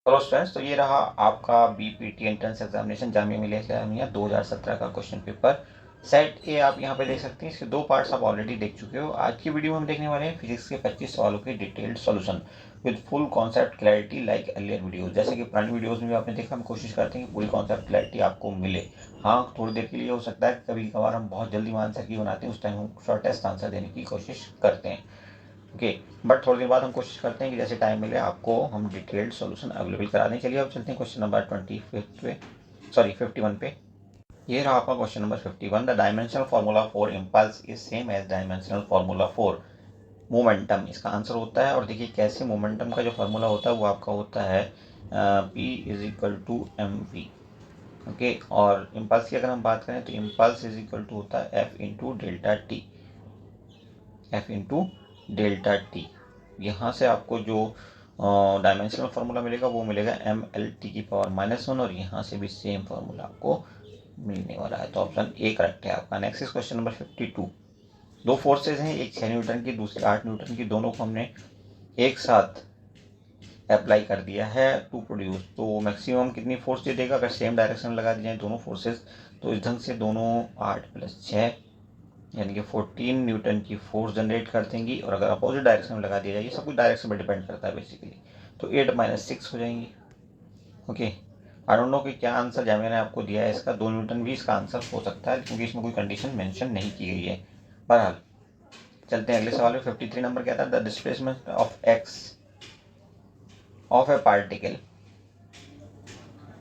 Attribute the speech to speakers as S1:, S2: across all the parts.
S1: Hello students, तो ये रहा आपका BPT entrance examination Jamia Millia Islamia 2017 का क्वेश्चन पेपर सेट ए। आप यहाँ पे देख सकते हैं, इसके दो पार्ट्स आप ऑलरेडी देख चुके हो। आज की वीडियो में हम देखने वाले हैं फिजिक्स के 25 सवालों के detailed solution with full concept clarity like earlier videos. जैसे कि पुरानी वीडियोस में भी आपने देखा, हम कोशिश करते हैं कि पूरी कॉन्सेप्ट क्लैरिटी आपको मिले। हाँ, थोड़ी देर के लिए हो सकता है, कभी कभार हम बहुत जल्दी आंसर की बनाते हैं, उस टाइम हम शॉर्टेस्ट आंसर देने की कोशिश करते हैं। ओके, बट थोड़ी देर बाद हम कोशिश करते हैं कि जैसे टाइम मिले आपको हम डिटेल्ड सॉल्यूशन अवेलेबल करा दें। चलिए अब चलते हैं क्वेश्चन नंबर 51 पे। ये रहा आपका question number 51। The dimensional formula for impulse is same as dimensional formula for momentum. इसका आंसर होता है, और देखिए कैसे मोमेंटम का जो फार्मूला होता है वो आपका होता है P is equal to M V. Okay, और इम्पल्स की अगर हम बात करें तो इम्पल्स इज इक्वल टू होता है F into delta T. F into delta T. यहाँ से आपको जो डायमेंशनल फार्मूला मिलेगा वो मिलेगा MLT की पावर -1, और यहाँ से भी सेम फार्मूला आपको मिलने वाला है। तो ऑप्शन ए करेक्ट है आपका। Next is question number 52। दो फोर्सेज हैं, एक 6 न्यूटन की, दूसरी 8 न्यूटन की। दोनों को हमने एक साथ अप्लाई कर दिया है टू प्रोड्यूस। तो मैक्सिमम कितनी फोर्स दे देगा अगर सेम डायरेक्शन में लगा दी जाए दोनों फोर्सेज? तो इस ढंग से दोनों 8 + 6 यानी कि 14 न्यूटन की फोर्स जनरेट कर देंगी। और अगर अपोजिट डायरेक्शन में लगा दिया जाए, ये सब कुछ डायरेक्शन पर डिपेंड करता है बेसिकली, तो 8 - 6 हो जाएंगी। ओके, आई डोंट नो कि क्या आंसर जामिया ने आपको दिया है इसका। 2 न्यूटन भी इसका आंसर हो सकता है, क्योंकि इसमें कोई कंडीशन मेंशन नहीं की गई है। बहरहाल चलते हैं अगले सवाल में। 53 नंबर क्या था? The displacement of x of a particle,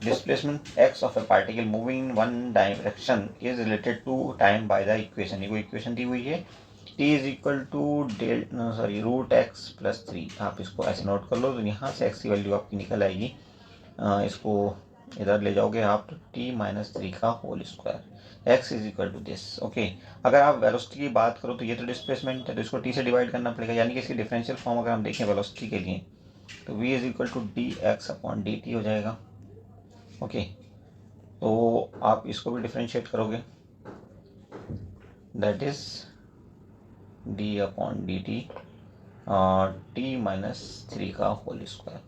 S1: displacement x of a particle moving in one direction is related to time by the equation। ये कोई इक्वेशन दी हुई है, t is equal to root X plus 3। आप इसको ऐसे note कर लो। तो यहाँ से x की वैल्यू आपकी निकल आएगी, इसको इधर ले जाओगे आप तो t - 3 का whole square. x is equal to this. Okay, अगर आप वेलोसिटी की बात करो तो ये तो डिस्प्लेसमेंट है, तो इसको t से डिवाइड करना पड़ेगा, यानी कि इसकी डिफरेंशियल फॉर्म अगर हम देखें वेलोसिटी के लिए तो v is equal to dx/dt हो जाएगा। ओके, तो आप इसको भी डिफ्रेंशिएट करोगे, दैट इज d/dt t - 3 का होल स्क्वायर।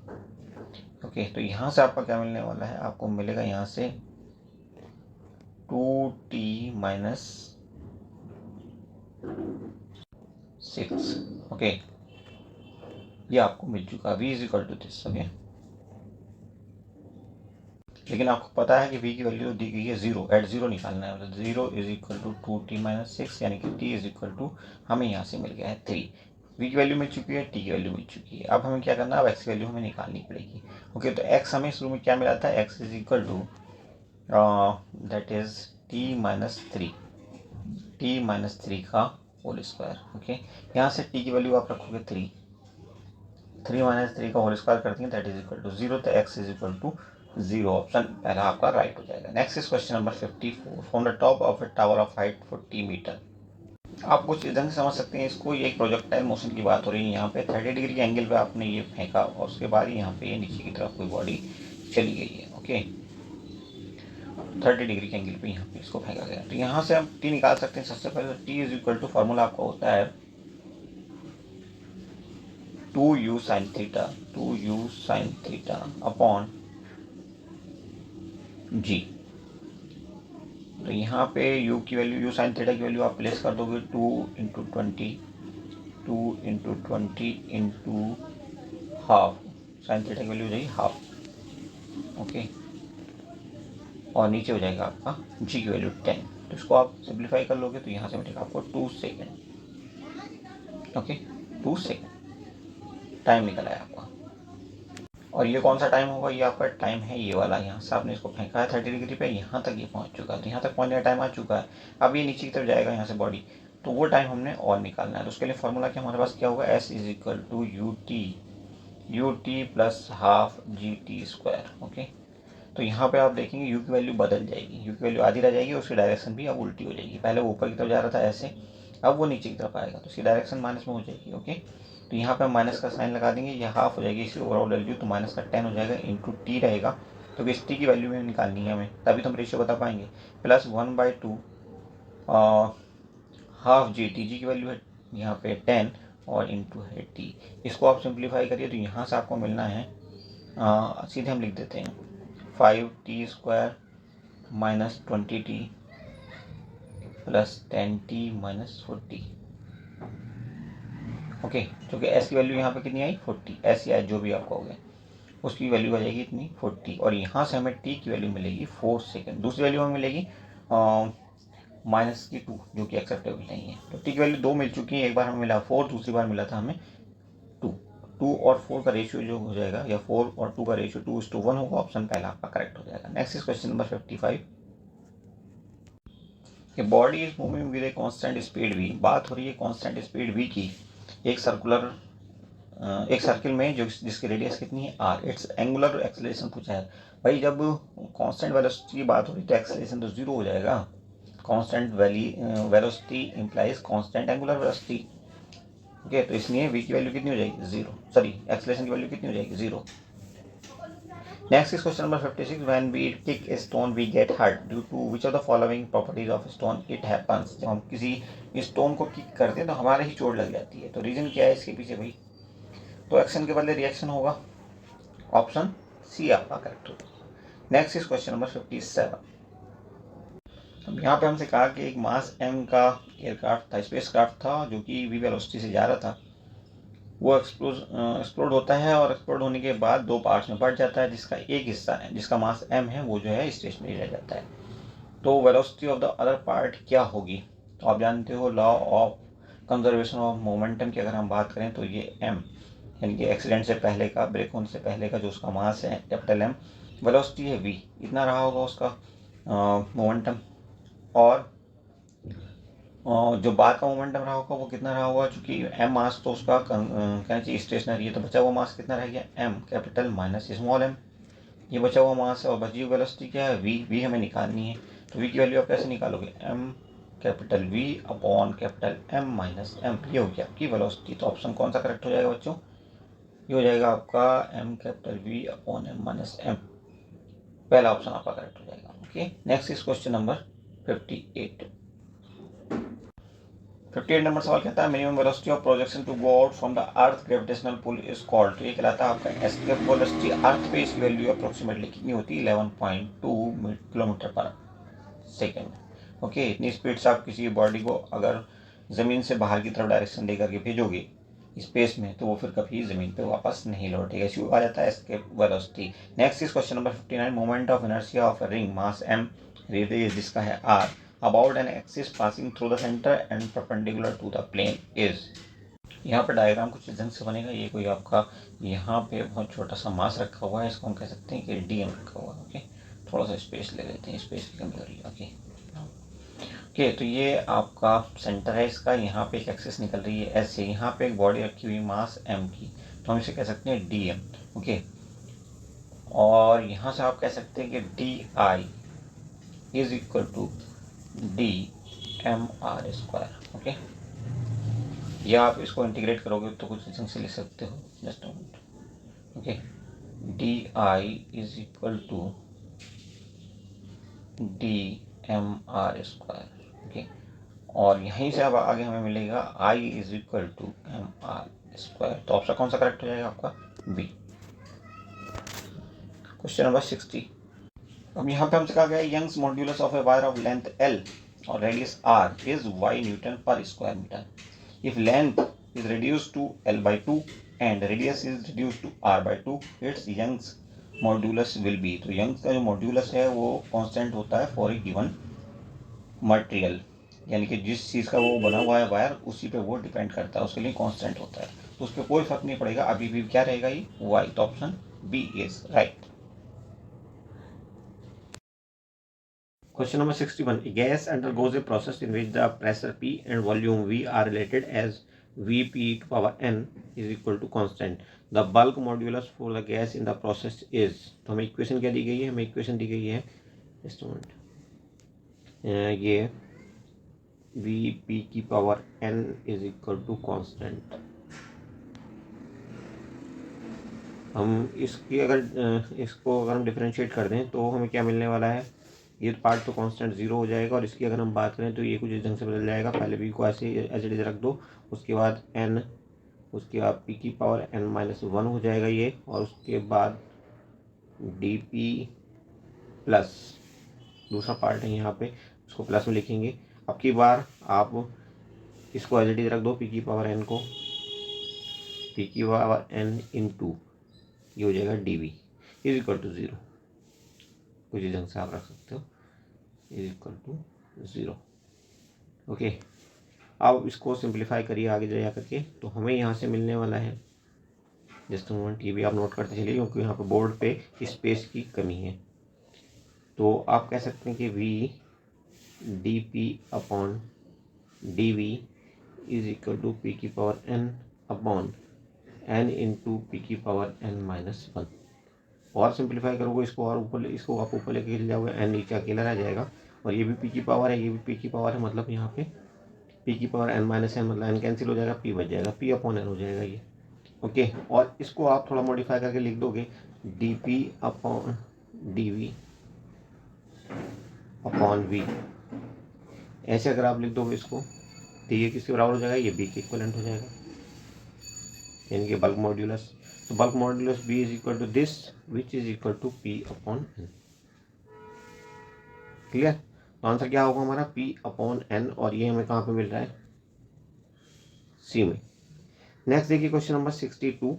S1: ओके, तो यहाँ से आपका क्या मिलने वाला है? आपको मिलेगा यहाँ से 2t - 6। ओके, ये आपको मिल चुका v is equal to this. Okay, लेकिन आपको पता है कि v की वैल्यू दी गई है 0, एट 0 निकालना है। मतलब 0 इज इक्वल टू 2t - 6, यानी कि t इज इक्वल टू हमें यहाँ से मिल गया है 3। v की वैल्यू मिल चुकी है, t की वैल्यू मिल चुकी है। अब हमें क्या करना है? अब x की वैल्यू हमें निकालनी पड़ेगी। ओके, तो x हमें शुरू में क्या मिला था? x is equal to that is t - 3 का होल स्क्वायर। ओके, यहाँ से t की वैल्यू आप रखोगे 3 - 3 का होल स्क्वायर करते हैं, दैट इज इक्वल टू 0। तो x is equal to 0, option पहला आपका राइट हो जाएगा। Next is question number 54। From the top of a tower of height 40 metre. आप कुछ ढंग से समझ सकते हैं इसको, ये एक प्रोजेक्टाइल मोशन की बात हो रही है। यहाँ पे 30 डिग्री के एंगल पे आपने ये फेंका, और उसके बाद यहाँ पे ये नीचे की तरफ कोई बॉडी चली गई है। ओके, 30 डिग्री के एंगल पे यहाँ पे इसको फेंका गया। तो यहाँ से हम टी निकाल सकते हैं। सबसे पहले T is equal to formula आपका होता है 2u sin theta upon g। तो यहाँ पे u की वैल्यू, u sin थीटा की वैल्यू आप प्लेस कर दोगे 2 × 20 इंटू हाफ। साइन थीटा की वैल्यू हो जाएगी हाफ। ओके, और नीचे हो जाएगा आपका g की वैल्यू 10। तो इसको आप सिंप्लीफाई कर लोगे तो यहाँ से मिलेगा आपको 2 सेकेंड। ओके, 2 सेकेंड टाइम निकल आया आपका। और ये कौन सा टाइम होगा? ये आपका टाइम है ये वाला। यहाँ से आपने इसको फेंका है 30 डिग्री पे, यहाँ तक ये पहुँच चुका है। तो यहाँ तक पहुँचने का टाइम आ चुका है। अब ये नीचे की तरफ जाएगा यहाँ से बॉडी, तो वो टाइम हमने और निकालना है। तो उसके लिए फॉर्मूला क्या हमारे पास क्या होगा? s is equal to ut plus half GT²। Okay, तो यहाँ पे आप देखेंगे u की वैल्यू बदल जाएगी, u की वैल्यू आधी रह जाएगी, उसकी डायरेक्शन भी अब उल्टी हो जाएगी। पहले वो ऊपर की तरफ जा रहा था ऐसे, अब वो नीचे की तरफ आएगा, तो उसकी डायरेक्शन माइनस में हो जाएगी। ओके, तो यहाँ पे हम माइनस का साइन लगा देंगे, ये हाफ हो जाएगी इसकी ओवरऑल वैल्यू, तो माइनस का 10 हो जाएगा इंटू टी रहेगा, तो इस टी की वैल्यू में निकालनी है हमें, तभी तो हम रेशियो बता पाएंगे। प्लस 1/2 हाफ जी की वैल्यू है यहाँ पे 10 और इंटू है टी। इसको आप सिंप्लीफाई करिए तो यहाँ से आपको मिलना है सीधे हम लिख देते हैं 5t² minus 20t plus 10t minus 40। Okay, जो कि एस की वैल्यू यहाँ पे कितनी आई 40, एस या जो भी आप कहोगे उसकी वैल्यू आ जाएगी इतनी 40, और यहाँ से हमें टी की वैल्यू मिलेगी 4 सेकेंड। दूसरी वैल्यू हमें मिलेगी माइनस की 2 जो कि एक्सेप्टेबल नहीं है। तो टी की वैल्यू 2 मिल चुकी है, एक बार हमें मिला 4, दूसरी बार मिला था हमें 2। 2 और 4 का रेशियो जो हो जाएगा, या 4 और 2 का रेशियो 2:1 होगा, ऑप्शन पहला आपका करेक्ट हो जाएगा। Next is question number 55। Body is moving with a constant speed v। बात हो रही है कांस्टेंट स्पीड v की एक सर्किल में, जो जिसकी रेडियस कितनी है r। इट्स एंगुलर एक्सेलरेशन पूछा है। भाई जब कांस्टेंट वेलोसिटी की बात हो रही है तो एक्सेलरेशन तो जीरो हो जाएगा। Constant velocity implies constant angular velocity. Okay, तो इसलिए v की वैल्यू कितनी हो जाएगी 0, सॉरी एक्सेलरेशन की वैल्यू कितनी हो जाएगी 0। Next is question number 56। When we kick a stone we get hurt due to which of the following properties of stone it happens. जब हम किसी स्टोन को किक करते हैं तो हमारे ही चोट लग जाती है। तो रीजन क्या है इसके पीछे भाई? तो एक्शन के बदले रिएक्शन होगा, ऑप्शन सी आपका करेक्ट होगा। Next is question number 57। अब यहाँ पे हमसे कहा कि एक मास m का एयरक्राफ्ट था, स्पेस क्राफ्ट था, जो कि v वेलोसिटी से जा रहा था। वो एक्सप्लोड होता है, और एक्सप्लोड होने के बाद दो पार्ट्स में बढ़ जाता है, जिसका एक हिस्सा है जिसका मास m है वो जो है स्टेशनरी रह जाता है। तो velocity of the other part क्या होगी? तो आप जानते हो law of conservation of momentum की अगर हम बात करें तो ये m, यानी कि एक्सीडेंट से पहले का, ब्रेक होने से पहले का जो उसका मास है कैपिटल M, वेलोसिटी है v, इतना रहा होगा उसका मोमेंटम, और जो बाद का मोमेंटम रहा होगा वो कितना रहा होगा, चूंकि m मास तो उसका कहना चाहिए स्टेशनरी है, तो बचा हुआ मास कितना रह गया m capital minus small m। ये बचा हुआ मास है, और बची हुई वेलोसिटी क्या है v हमें निकालनी है। तो v की वैल्यू आप कैसे निकालोगे? m capital V upon capital M minus m, ये हो गया आपकी वेलोसिटी। तो ऑप्शन कौन सा करेक्ट हो जाएगा बच्चों? ये हो जाएगा आपका m capital V upon M minus m, पहला ऑप्शन आपका करेक्ट हो जाएगा। Okay, next is question number 58। 58 नंबर सवाल कहता है minimum velocity of projection to go out from the earth gravitational pull is called. तो ये कहलाता है आपका एस्केप वेलोसिटी। अर्थ पे इसकी वैल्यू अप्रोक्सीमेटली कितनी होती है? 11.2 किलोमीटर पर सेकेंड। ओके, इतनी स्पीड से आप किसी बॉडी को अगर ज़मीन से बाहर की तरफ डायरेक्शन देकर के भेजोगे स्पेस में, तो वो फिर कभी ज़मीन पे वापस नहीं लौटेगा। इसी आ जाता है escape velocity. Next is question number 59। Moment of inertia of ring mass m, radius जिसका है r, about an axis passing through the centre and perpendicular to the plane is. यहाँ पर डायग्राम कुछ इस ढंग से बनेगा। ये कोई आपका यहाँ पे बहुत छोटा सा मास रखा हुआ है, इसको हम कह सकते हैं कि dm रखा हुआ है। ओके, थोड़ा सा स्पेस ले लेते हैं, स्पेस की कमी हो रही है। ओके, तो ये आपका सेंटर है इसका, यहाँ पे एक एक्सिस निकल रही है ऐसे, यहाँ पे एक बॉडी रखी हुई मास m की, तो हम इसे कह सकते हैं dm। ओके, और यहाँ से आप कह सकते हैं कि di is equal to dmr²। Okay, या आप इसको इंटीग्रेट करोगे तो कुछ ढंग से लिख सकते हो, just a minute. Okay, di is equal to dmr²। Okay, और यहीं से अब आगे हमें मिलेगा I is equal to mr²। तो ऑप्शन कौन सा करेक्ट हो जाएगा आपका? बी। Question number 60। अब यहाँ पे हमसे कहा गया Young's modulus of a wire of length L और radius R is y newton per square metre. If length is reduced to L/2 and radius is reduced to R/2, its Young's modulus will be. तो Young's का जो modulus है वो constant होता है for a given material, यानी कि जिस चीज़ का वो बना हुआ है वायर उसी पे वो डिपेंड करता है, उसके लिए कांस्टेंट होता है, तो उस पर कोई फर्क नहीं पड़ेगा, अभी भी क्या रहेगा ये y। तो option B is right. Question number 61. A gas undergoes a process in which the pressure P and volume V are related as Vp to power n is equal to constant. The bulk modulus for the gas in the process is। तो हमें equation क्या दी गई है? हमें equation दी गई है, just a minute, ये Vp की power n is equal to constant. हम इसकी इसको अगर हम डिफरेंशिएट कर दें तो हमें क्या मिलने वाला है? ये पार्ट तो कांस्टेंट 0 हो जाएगा, और इसकी अगर हम बात करें तो ये कुछ इस ढंग से बदल जाएगा। पहले v को ऐसे एज इट इज रख दो, उसके बाद n, उसके बाद p की पावर n-1 हो जाएगा ये, और उसके बाद dp प्लस, दूसरा पार्ट है यहाँ पे, इसको प्लस में लिखेंगे। अब की बार आप इसको एज इट इज रख दो, पी की पावर एन को, पी की पावर एन इंटू ये हो जाएगा dv इज इक्वल टू 0, कुछ इस ढंग से आप रख सकते हो, इज इक्वल टू 0। ओके, अब इसको सिंप्लीफाई करिए आगे जा करके, तो हमें यहाँ से मिलने वाला है, जस्ट मोमेंट, ये भी आप नोट करते चलिए क्योंकि यहाँ पे बोर्ड पे स्पेस की कमी है। तो आप कह सकते हैं कि v D P upon D V is equal to P की power n upon n into P की पावर n-1। और सिंप्लीफाई करोगे इसको, और ऊपर, इसको आप ऊपर लेके चले जाओगे, n नीचे अकेला रह जाएगा, और ये भी पी की पावर है, ये भी पी की पावर है, मतलब यहाँ पे पी की पावर n-n, मतलब n कैंसिल हो जाएगा, p बच जाएगा, p अपॉन n हो जाएगा ये। ओके, और इसको आप थोड़ा मॉडिफाई करके लिख दोगे D P upon D V upon V, ऐसे अगर आप लिख दोगे इसको, तो ये किसके बराबर हो जाएगा, ये बी के इक्वलेंट हो जाएगा, यानी कि बल्क मॉड्यूलस। तो bulk modulus B is equal to this which is equal to P upon N. Clear? तो आंसर क्या होगा हमारा, पी अपॉन एन, और ये हमें कहाँ पे मिल रहा है, सी में। नेक्स्ट देखिए question number 62।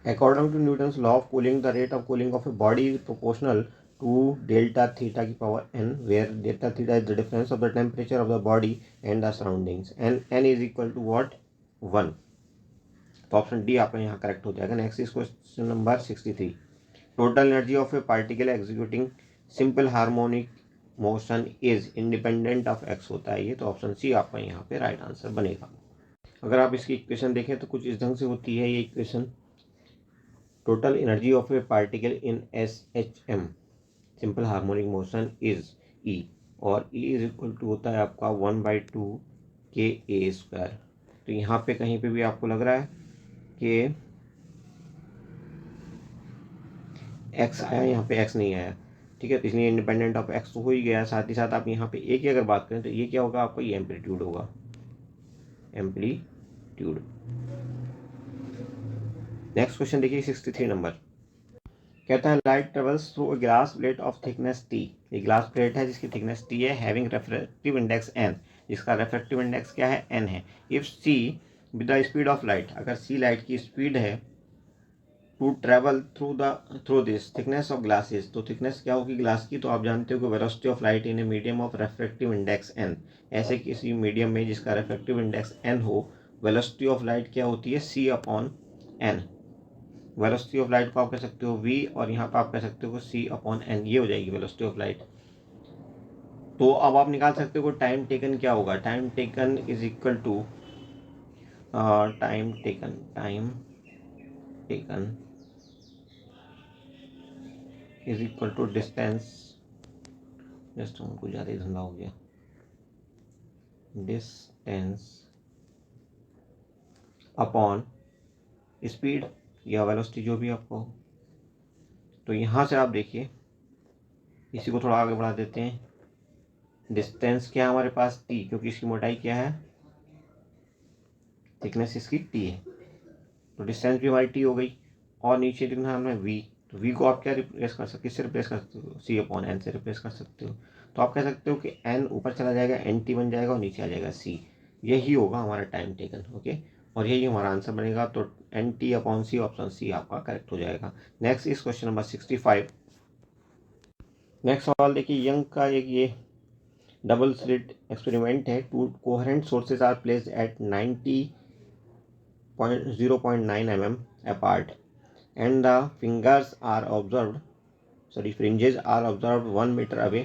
S1: According to Newton's law of cooling, the rate of cooling of a body is proportional to delta theta की power n, where delta theta is the difference of the temperature of the body and the surroundings, and n is equal to what, 1। तो option D आपका यहाँ correct हो जाएगा। Next is question number 63। Total energy of a particle executing simple harmonic motion is independent of x होता है ये, तो option C आपका यहाँ पे राइट आंसर बनेगा। अगर आप इसकी इक्वेशन देखें तो कुछ इस ढंग से होती है ये equation, total energy of a particle in S.H.M simple harmonic motion is E, और E इज इक्वल टू होता है आपका 1/2 kA²। तो यहाँ पे कहीं पे भी आपको लग रहा है कि x आया, यहाँ पे x नहीं आया, ठीक है, तो इसलिए इंडिपेंडेंट ऑफ x तो हो ही गया। साथ ही साथ आप यहाँ पे ए की अगर बात करें तो ये क्या होगा आपका, ये एम्पलीट्यूड होगा, एम्पलीट्यूड। नेक्स्ट क्वेश्चन देखिए 63 नंबर, कहता है light travels through a glass plate of thickness t, ये ग्लास प्लेट है जिसकी थिकनेस t है, हैविंग रेफ्रेक्टिव इंडेक्स n, जिसका रेफ्रेक्टिव इंडेक्स क्या है, n है। If c with the speed of light, अगर c लाइट की स्पीड है, to travel through this thickness of glasses, तो थिकनेस क्या होगी ग्लास की, तो आप जानते हो कि velocity of light in a medium of refractive index n, ऐसे किसी मीडियम में जिसका रेफ्रेक्टिव इंडेक्स n हो, वेलोसिटी ऑफ लाइट क्या होती है, c upon n। Velocity of light को आप कह सकते हो v, और यहाँ पर आप कह सकते हो c अपॉन n, ये हो जाएगी वेलोसिटी ऑफ लाइट। तो अब आप निकाल सकते हो टाइम टेकन क्या होगा, time taken is equal to time taken is equal to distance, just हमको ज़्यादा ही धंधा हो गया, डिस्टेंस अपॉन स्पीड या वेलोसिटी जो भी आपको। तो यहाँ से आप देखिए, इसी को थोड़ा आगे बढ़ा देते हैं, डिस्टेंस क्या है हमारे पास t, क्योंकि इसकी मोटाई क्या है, थिकनेस इसकी t है, तो डिस्टेंस भी हमारी t हो गई, और नीचे लिखना है हमें v, तो v को आप क्या रिप्लेस कर सकते, किससे रिप्लेस कर सकते हो, c अपॉन n से रिप्लेस कर सकते हो। तो आप कह सकते हो कि n ऊपर चला जाएगा, nt बन जाएगा, और नीचे आ जाएगा c, यही होगा हमारा टाइम टेकन। ओके, और यही हमारा आंसर बनेगा, तो nt upon c, option C आपका करेक्ट हो जाएगा। Next is question number 65। Next सवाल देखिए, यंग का एक ये डबल स्लिट एक्सपेरिमेंट है, two coherent sources are placed at 0.9 mm apart and the fringes are observed 1 meter away.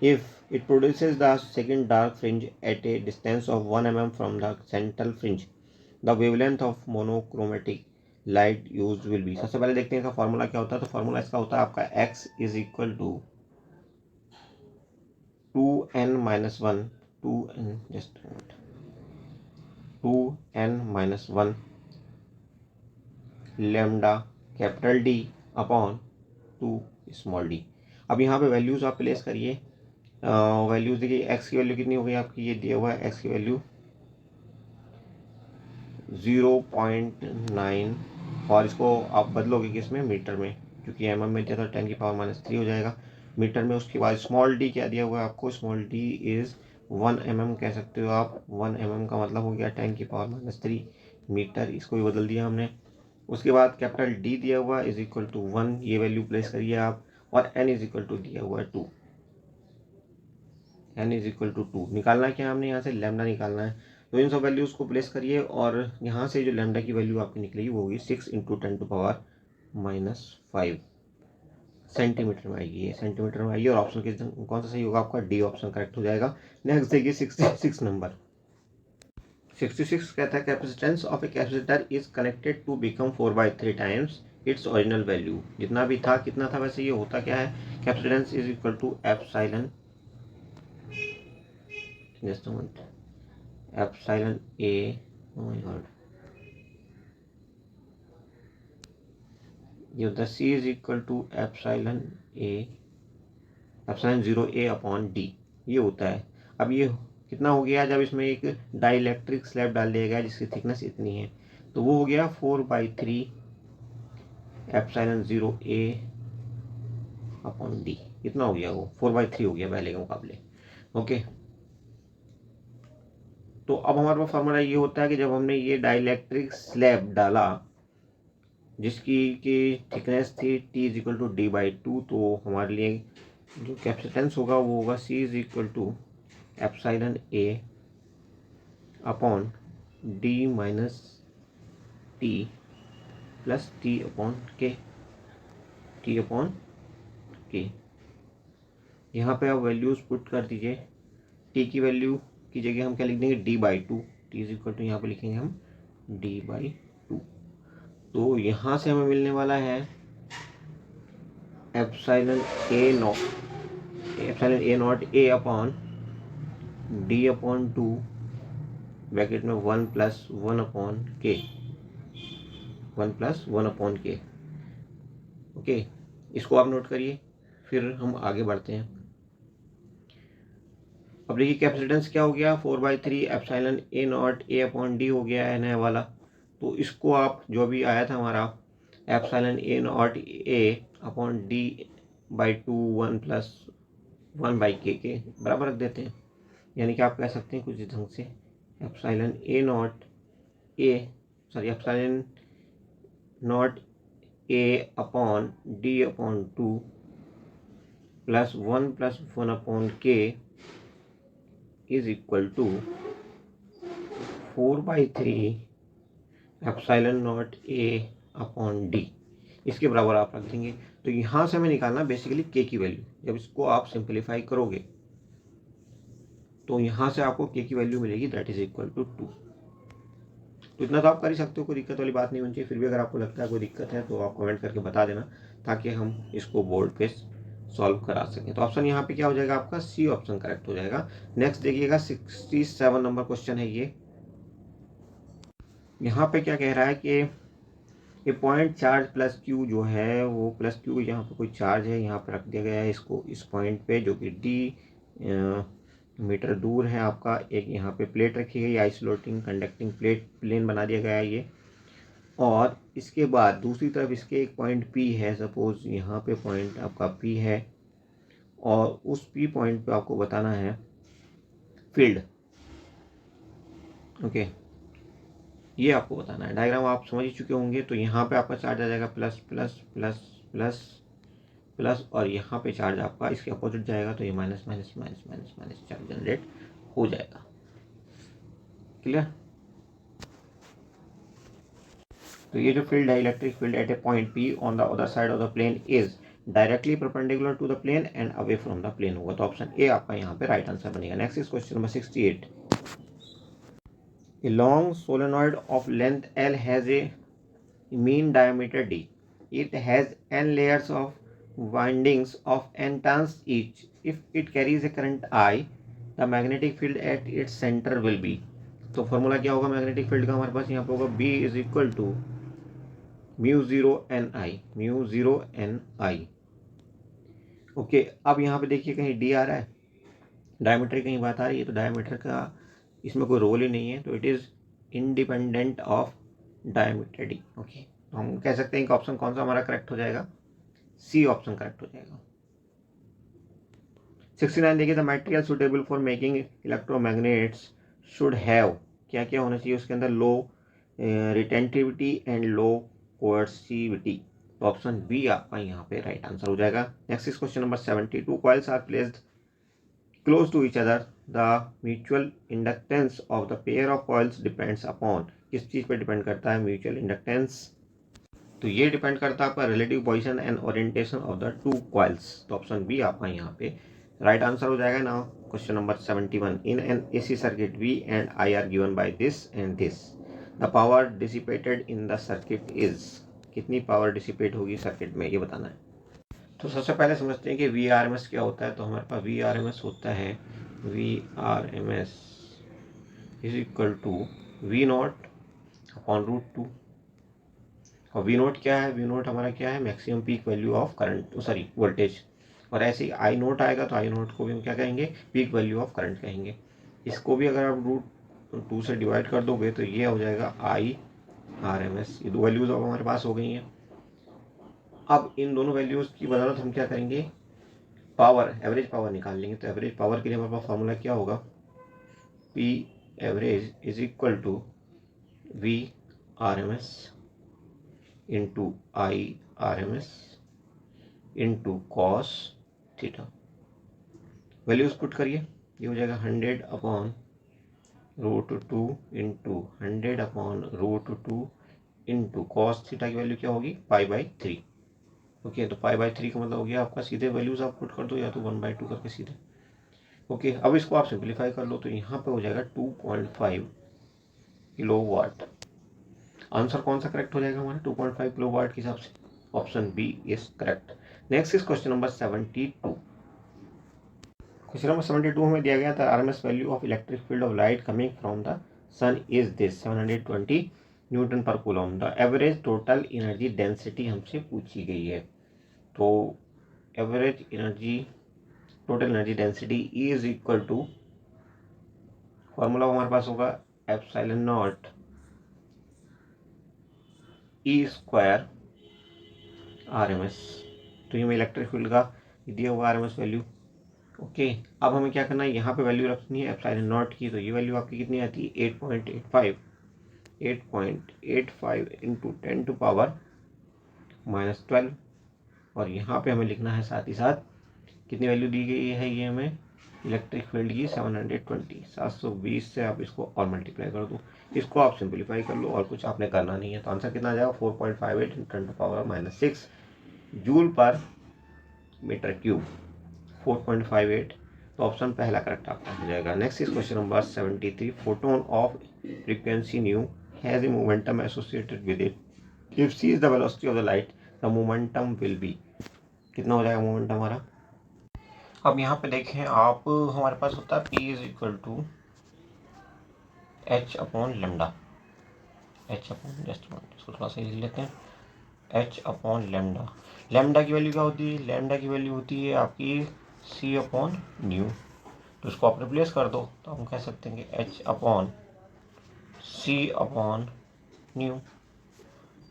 S1: If it produces the second dark fringe at a distance of 1 mm from the central fringe, the wavelength of monochromatic light used will be। सबसे पहले देखते हैं इसका formula क्या होता है। तो formula इसका होता है आपका x is equal to 2n-1 2n-1 lambda capital D upon 2 small d। अब यहाँ पे वैल्यूज आप प्लेस करिए, वैल्यूज देखिए, x की वैल्यू कितनी हो गई आपकी, ये दिया हुआ है x की वैल्यू 0.9 और इसको आप बदलोगे किसमें, मीटर में, क्योंकि mm में दिया था 10⁻³ हो जाएगा मीटर में। उसके बाद स्मॉल d क्या दिया हुआ है आपको, स्मॉल d इज़ 1 mm कह सकते हो आप। 1 mm का मतलब हो गया 10⁻³ मीटर, इसको भी बदल दिया हमने। उसके बाद कैपिटल D दिया हुआ इज इक्वल टू 1, ये वैल्यू प्लेस करिए आप, और n इज इक्वल टू दिया हुआ है 2, n इज इक्वल टू 2। निकालना क्या है हमने यहाँ से, लैम्डा निकालना है। तो इन सब वैल्यूज़ को प्लेस करिए और यहाँ से जो लैम्डा की वैल्यू आपकी निकलेगी वो होगी 6 × 10⁻⁵ सेंटीमीटर में आएगी, ये सेंटीमीटर में आएगी। और ऑप्शन कौन सा सही होगा आपका, डी ऑप्शन करेक्ट हो जाएगा। नेक्स्ट देखिए 66 नंबर। 66 कहता है capacitance of a capacitor is connected to become 4/3 times its original value. जितना भी था कितना था, वैसे ये होता क्या है, capacitance is equal to epsilon, just a minute, epsilon A, oh my god, ये होता है C is equal to epsilon A, epsilon 0 A/d, ये होता है। अब ये कितना हो गया, जब इसमें एक डाइलेक्ट्रिक स्लैब डाल दिया गया जिसकी थिकनेस इतनी है, तो वो हो गया 4/3 एप्सिलॉन 0 A/d, कितना हो गया, वो 4/3 हो गया पहले के मुकाबले। ओके, तो अब हमारे पास फॉर्मूला ये होता है कि जब हमने ये डाइलेक्ट्रिक स्लैब डाला जिसकी की थिकनेस थी T is equal to D/2, तो हमारे लिए जो कैपेसिटेंस होगा वो होगा C is equal to epsilon A upon D minus T plus T upon K, T upon K। यहाँ पे आप वैल्यूज़ पुट कर दीजिए। T की वैल्यू की जगह हम क्या लिख देंगे, D/2, T is equal to यहाँ पे लिखेंगे हम D/2। तो यहाँ से हमें मिलने वाला है epsilon A upon D/2 bracket में 1 + 1/k, 1 + 1/k। ओके, इसको आप नोट करिए, फिर हम आगे बढ़ते हैं। अब देखिए कैपेसिटेंस क्या हो गया, 4/3 एप्सिलॉन A/d हो गया है नया वाला। तो इसको आप जो भी आया था हमारा एप्सिलॉन A/d/2 1 + 1/k के बराबर रख देते हैं। यानी कि आप कह सकते हैं कुछ इस ढंग से, epsilon A/d/2 plus 1 + 1/k is equal to 4/3 epsilon naught A/d, इसके बराबर आप रख देंगे। तो यहाँ से हमें निकालना बेसिकली k की वैल्यू। जब इसको आप सिंप्लीफाई करोगे तो यहाँ से आपको k की वैल्यू मिलेगी, दैट इज इक्वल टू 2। तो इतना तो आप कर ही सकते हो, कोई दिक्कत वाली बात नहीं होनी चाहिए। फिर भी अगर आपको लगता है कोई दिक्कत है तो आप कमेंट करके बता देना, ताकि हम इसको बोर्ड पे सॉल्व करा सकें। तो ऑप्शन यहाँ पे क्या हो जाएगा आपका, सी ऑप्शन करेक्ट हो जाएगा। नेक्स्ट देखिएगा 67 नंबर क्वेश्चन है ये। यहाँ पे क्या कह रहा है कि ये पॉइंट चार्ज प्लस क्यू जो है, वो प्लस क्यू यहाँ पे कोई चार्ज है, यहाँ पे रख दिया गया है इसको इस पॉइंट पे, जो कि d मीटर दूर है आपका। एक यहाँ पे प्लेट रखी गई, आइसोलेटिंग कंडक्टिंग प्लेन बना दिया गया है ये। और इसके बाद दूसरी तरफ इसके एक पॉइंट P है, सपोज यहाँ पे पॉइंट आपका P है, और उस P पॉइंट पे आपको बताना है फील्ड। ओके, ये आपको बताना है। डायग्राम आप समझ ही चुके होंगे। तो यहाँ पे आपका चार्ज आ जाएगा plus plus plus plus plus, और यहाँ पे चार्ज आपका इसके अपोजिट जाएगा, तो ये minus minus minus minus minus charge generate हो जाएगा। क्लियर। तो ये जो फील्ड है, electric field at a point P on the other side of the plane is directly perpendicular to the plane and away from the plane होगा। तो option A आपका यहाँ पे राइट आंसर बनेगा। Next is question number 68। A long solenoid of length L has a mean diameter d. It has n layers of windings of n turns each. If it carries a current I, the magnetic field at its center will be. तो formula क्या होगा magnetic field का हमारे पास यहाँ पे होगा, B is equal to μ0 Ni। Okay, अब यहाँ पे देखिए कहीं D आ रहा है, डायमीटर की कहीं बात आ रही है, तो डायमीटर का इसमें कोई रोल ही नहीं है, तो it is independent of diameter D। Okay, तो हम कह सकते हैं कि ऑप्शन कौन सा हमारा करेक्ट हो जाएगा, सी ऑप्शन करेक्ट हो जाएगा। 69 देखिए, the material suitable for making electromagnets should have, क्या क्या होना चाहिए उसके अंदर, लो रिटेंटिविटी एंड लो कोर्सिविटी। तो ऑप्शन बी आपका यहाँ पे राइट आंसर हो जाएगा। Next is question number 72, coils are placed close to each other, the mutual inductance of the pair of coils depends upon, किस चीज़ पे डिपेंड करता है, म्यूचुअल इंडक्टेंस। तो ये डिपेंड करता है आपका relative position and orientation of the two coils. तो ऑप्शन बी आपका यहाँ पे राइट आंसर हो जाएगा। Now question number 71, in an AC circuit V and I are given by this and this, the power dissipated in the circuit is, कितनी power dissipate होगी circuit में, ये बताना है। तो सबसे पहले समझते हैं कि वी आर एम एस क्या होता है। तो हमारे पास वी आर एम एस होता है, V R M S is equal to V naught upon √2। और वी नोट क्या है, वी नोट हमारा क्या है, maximum peak value of current, sorry voltage. और ऐसे ही आई नोट आएगा तो आई नोट को भी हम क्या कहेंगे, पीक वैल्यू ऑफ करंट कहेंगे। इसको भी अगर आप √2 से डिवाइड कर दोगे तो ये हो जाएगा आई आर एम एस। ये दो वैल्यूज अब हमारे पास हो गई हैं। अब इन दोनों वैल्यूज की बदौलत हम क्या करेंगे, पावर, एवरेज पावर निकाल लेंगे। तो एवरेज पावर के लिए हमारे पास फॉर्मूला क्या होगा, P average is equal to V R M S into I R M S into cos theta. Values put करिए, ये हो जाएगा 100 upon √2 into 100 upon √2 into cos theta की वैल्यू क्या होगी, π/3। ओके, तो π/3 का मतलब हो गया आपका, सीधे वैल्यूज आप पुट कर दो या तो 1/2 करके सीधे। ओके, अब इसको आप सिंप्लीफाई कर लो तो यहाँ पे हो जाएगा 2.5 किलोवाट। आंसर कौन सा करेक्ट हो जाएगा हमारा, 2.5 किलोवाट के हिसाब से, option B is correct. Next is question number 72। Question number 72 हमें दिया गया था, RMS value of electric field of light coming from the sun is this 720 newton per coulomb. The average total energy density हमसे पूछी गई है। तो average energy, total energy density is equal to, formula हमारे पास होगा epsilon not E square RMS. तो ये इलेक्ट्रिक फील्ड का दिया हुआ आरएमएस वैल्यू। ओके, अब हमें क्या करना है, यहाँ पे वैल्यू रखनी है एप्सिलॉन नॉट की। तो ये वैल्यू आपकी कितनी आती है, 8.85 इंटू 10⁻⁻12। और यहाँ पे हमें लिखना है साथ ही साथ कितनी वैल्यू दी गई है, ये हमें इलेक्ट्रिक फील्ड की 720 से आप इसको और मल्टीप्लाई कर दो। इसको आप सिंप्लीफाई कर लो और कुछ आपने करना नहीं है। तो आंसर कितना आ जाएगा, 4.58 into 10⁻⁻6 joule per metre cube, 4.58। तो ऑप्शन पहला करेक्ट आपका हो जाएगा। Next is question number 73, photon of frequency nu has a momentum associated with it, if C is the velocity of the light the momentum will be, कितना हो जाएगा momentum हमारा। अब यहाँ पे देखें आप, हमारे पास होता है P is equal to H upon lambda, H upon, just इसको थोड़ा सा लिख लेते हैं, H अपॉन लेमडा। लेमडा की वैल्यू क्या होती है, लेमडा की वैल्यू होती है आपकी C अपॉन न्यू। तो इसको आप रिप्लेस कर दो तो हम कह सकते हैं कि H upon C upon new.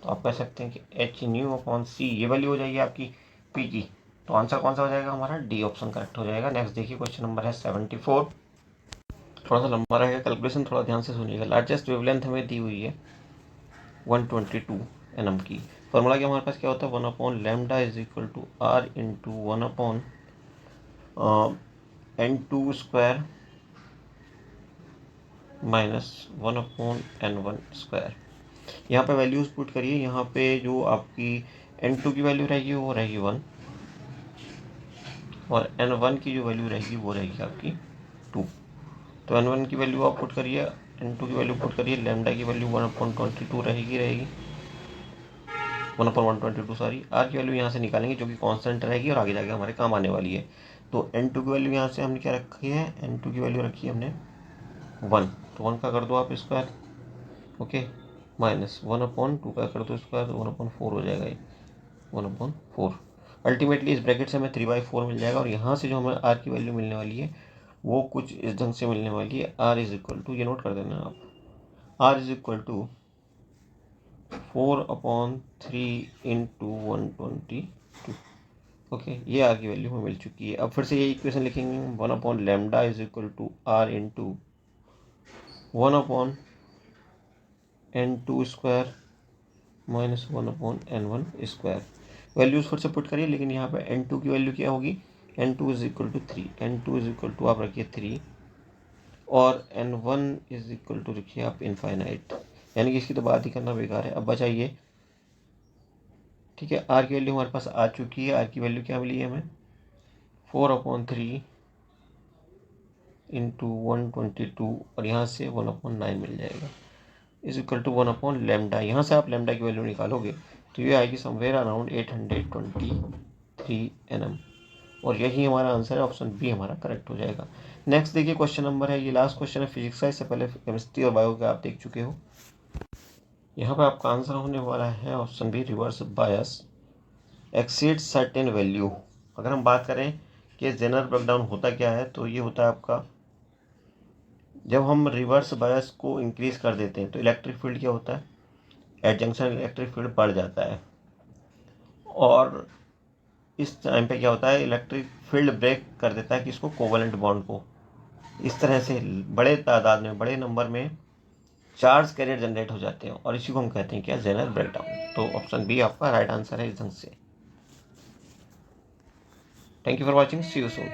S1: तो आप कह सकते हैं कि H न्यू अपॉन C, ये वैल्यू हो जाएगी आपकी P की। तो आंसर कौन सा हो जाएगा हमारा, डी ऑप्शन करेक्ट हो जाएगा। नेक्स्ट देखिए क्वेश्चन नंबर है 74, थोड़ा सा लंबा रहेगा, कैलकुलेशन थोड़ा ध्यान से सुनिएगा। लार्जेस्ट वेवलेंथ हमें दी हुई है 122 nm की। फॉर्मूला क्या हमारे पास क्या होता है, 1 upon lambda is equal to R into 1 upon N2 square minus 1 upon N1 square. यहाँ पे वैल्यूज पुट करिए, यहाँ पे जो आपकी N2 की वैल्यू रहेगी वो रहेगी 1 और N1 की जो वैल्यू रहेगी वो रहेगी आपकी 2। तो N1 की वैल्यू आप पुट करिए, N2 की वैल्यू पुट करिए, लेमडा की वैल्यू 1/22 रहेगी 1/122 सॉरी। R की वैल्यू यहाँ से निकालेंगे जो कि कांस्टेंट रहेगी और आगे जाके हमारे काम आने वाली है। तो N2 की वैल्यू यहाँ से हमने क्या रखी है, N2 की वैल्यू रखी है हमने 1, तो 1 का कर दो आप स्क्वायर, ओके, माइनस 1/2 का कर दो स्क्वायर, तो 1/4 हो जाएगा ये, 1/4। अल्टीमेटली इस ब्रैकेट से हमें 3/4 मिल जाएगा। और यहाँ से जो हमें R की वैल्यू मिलने वाली है वो कुछ इस ढंग से मिलने वाली है, R इज इक्वल टू, ये नोट कर देना आप, R is equal to 4/3 into 122। Okay, ये आर की वैल्यू हमें मिल चुकी है। अब फिर से ये इक्वेशन लिखेंगे, 1/λ is equal to R into 1/n2 square minus 1/n1 square. Values फिर से पुट करिए, लेकिन यहाँ पे n2 की वैल्यू क्या होगी, n2 is equal to 3, n2 is equal to आप रखिए 3 और n1 इज इक्वल टू रखिए आप इनफाइनाइट, यानी कि इसकी तो बात ही करना बेकार है। अब बचाइए, ठीक है। आर की वैल्यू हमारे पास आ चुकी है। आर की वैल्यू क्या मिली है हमें, 4/3 इंटू 122 और यहाँ से 1/9 मिल जाएगा, इज इक्वल टू 1/λ। यहाँ से आप लैम्डा की वैल्यू निकालोगे तो ये आएगी समवेयर अराउंड 823 nm, और यही हमारा आंसर है, ऑप्शन बी हमारा करेक्ट हो जाएगा। नेक्स्ट देखिए, क्वेश्चन नंबर है, ये लास्ट क्वेश्चन है फिजिक्स का, इससे पहले केमिस्ट्री और बायो का आप देख चुके हो। यहाँ पे आपका आंसर होने वाला है option B, reverse bias exceed certain value. अगर हम बात करें कि जेनरल ब्रेकडाउन होता क्या है, तो ये होता है आपका, जब हम रिवर्स बायस को इंक्रीज कर देते हैं तो इलेक्ट्रिक फील्ड क्या होता है, एट जंक्शन इलेक्ट्रिक फील्ड बढ़ जाता है, और इस टाइम पे क्या होता है, इलेक्ट्रिक फील्ड ब्रेक कर देता है कि इसको कोवलेंट बॉन्ड को। इस तरह से बड़े तादाद में, बड़े नंबर में चार्ज कैरियर जनरेट हो जाते हैं, और इसी को हम कहते हैं क्या, जेनरल ब्रेकडाउन। तो ऑप्शन बी आपका राइट आंसर है इस ढंग से। Thank you for watching, see you soon.